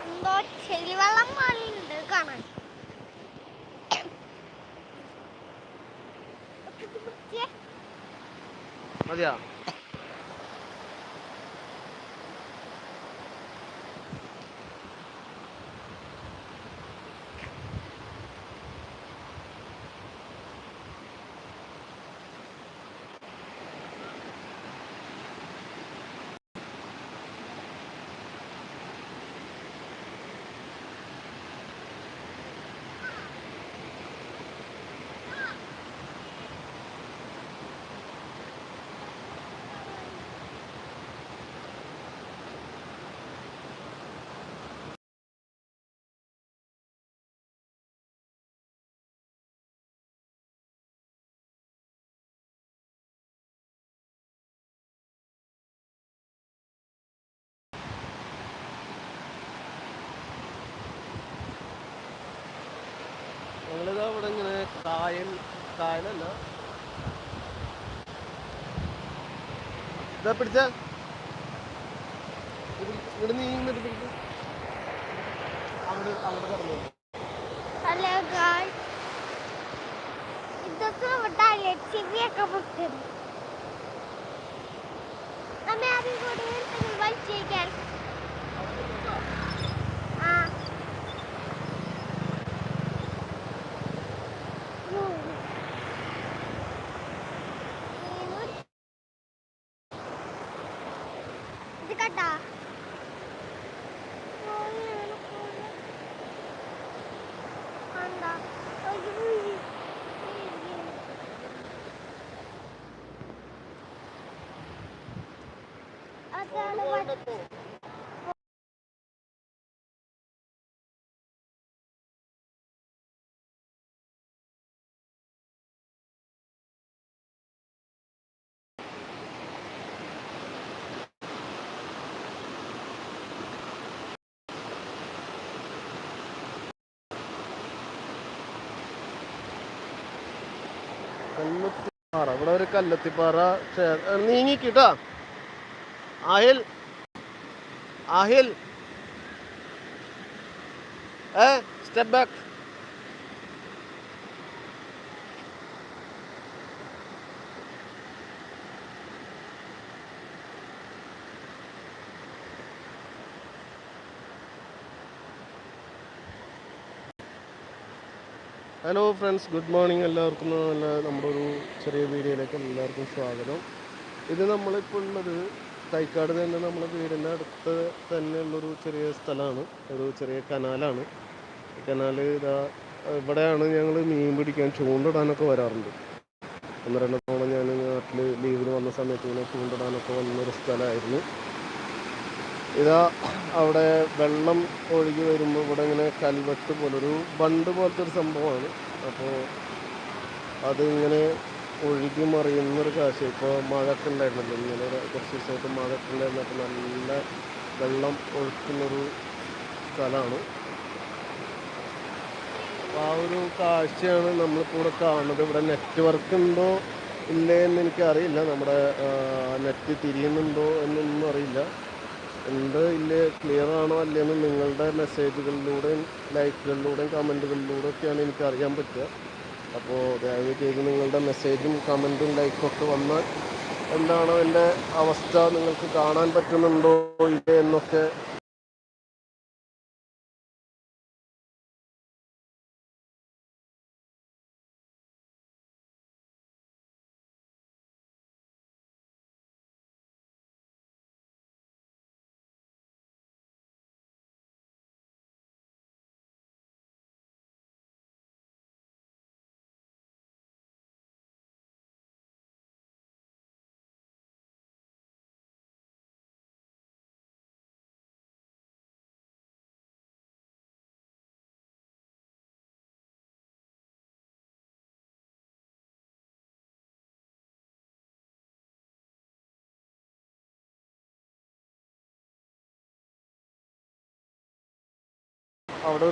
എന്തോ ചെളിവെള്ളം മാറിയുണ്ട് കാണാൻ. മതിയാ? ഞങ്ങളിതാ ഇവിടെ ഇങ്ങനെ കായലല്ല ഇതാ പിടിച്ച ഇവിടെ നീങ്ങിട്ട് പിടിച്ച അവിടെ കടന്നു. ഹലോ ഗായ്സ്, ഇതൊക്കെ ഇവിടെ ചെവിയൊക്കെ പൊട്ടുന്നു. നമ്മെ ആദ്യം കൂടുതൽ വലിച്ചേക്കാൻ ഇത് കട്ടാ കല്ലത്തിപ്പാറ. ഇവിടെ ഒരു കല്ലത്തിപ്പാറ നീങ്ങിക്കിട്ടാ. Aahil Aahil step back. Hello friends, good morning എല്ലാവർക്കും. നമ്മുടെ ഒരു ചെറിയ വീഡിയോയിലേക്ക് എല്ലാവർക്കും സ്വാഗതം. ഇത് നമ്മളിപ്പോൾ ഉള്ളത് തൈക്കാട് തന്നെ, നമ്മുടെ വീടിൻ്റെ അടുത്ത് തന്നെയുള്ളൊരു ചെറിയ സ്ഥലമാണ്, ഒരു ചെറിയ കനാലാണ്. ഈ കനാല് ഇവിടെയാണ് ഞങ്ങൾ മീൻ പിടിക്കാൻ ചൂണ്ടിടാനൊക്കെ വരാറുണ്ട്. ഒന്ന് രണ്ട് തവണ ഞാൻ നാട്ടിൽ ലീവിന് വന്ന സമയത്ത് ഇങ്ങനെ ചൂണ്ടിടാനൊക്കെ വന്നൊരു സ്ഥലമായിരുന്നു. അവിടെ വെള്ളം ഒഴുകി വരുമ്പോൾ ഇവിടെ ഇങ്ങനെ കൽവെട്ട് പോലൊരു ബണ്ട് പോലത്തെ ഒരു സംഭവമാണ്. അപ്പോൾ അതിങ്ങനെ ഒഴുകി മറിയുന്നൊരു കാഴ്ച. ഇപ്പോൾ മഴയൊക്കെ ഉണ്ടായിരുന്നല്ലോ, ഇങ്ങനെ കുറച്ച് ദിവസമായിട്ട് മഴയൊക്കെ ഉണ്ടായിരുന്നപ്പോൾ നല്ല വെള്ളം ഒഴുക്കുന്നൊരു സ്ഥലമാണ്. ആ ഒരു കാഴ്ചയാണ് നമ്മളിപ്പോൾ ഇവിടെ കാണുന്നത്. ഇവിടെ നെറ്റ്വർക്ക് ഉണ്ടോ ഇല്ലേ എന്ന് എനിക്കറിയില്ല, നമ്മുടെ നെറ്റ് തിരിയുന്നുണ്ടോ എന്നൊന്നും അറിയില്ല. ഉണ്ട് ഇല്ലേ, ക്ലിയർ ആണോ അല്ലേന്ന് നിങ്ങളുടെ മെസ്സേജുകളിലൂടെയും ലൈക്കുകളിലൂടെയും കമൻറ്റുകളിലൂടെ ഒക്കെയാണ് എനിക്ക് അറിയാൻ പറ്റുക. അപ്പോൾ ദയവ് ചെയ്ത് നിങ്ങളുടെ മെസ്സേജും കമൻറ്റും ലൈക്കും ഒക്കെ വന്നാൽ എന്താണോ എൻ്റെ അവസ്ഥ, നിങ്ങൾക്ക് കാണാൻ പറ്റുന്നുണ്ടോ ഇല്ലേ എന്നൊക്കെ അവിടെ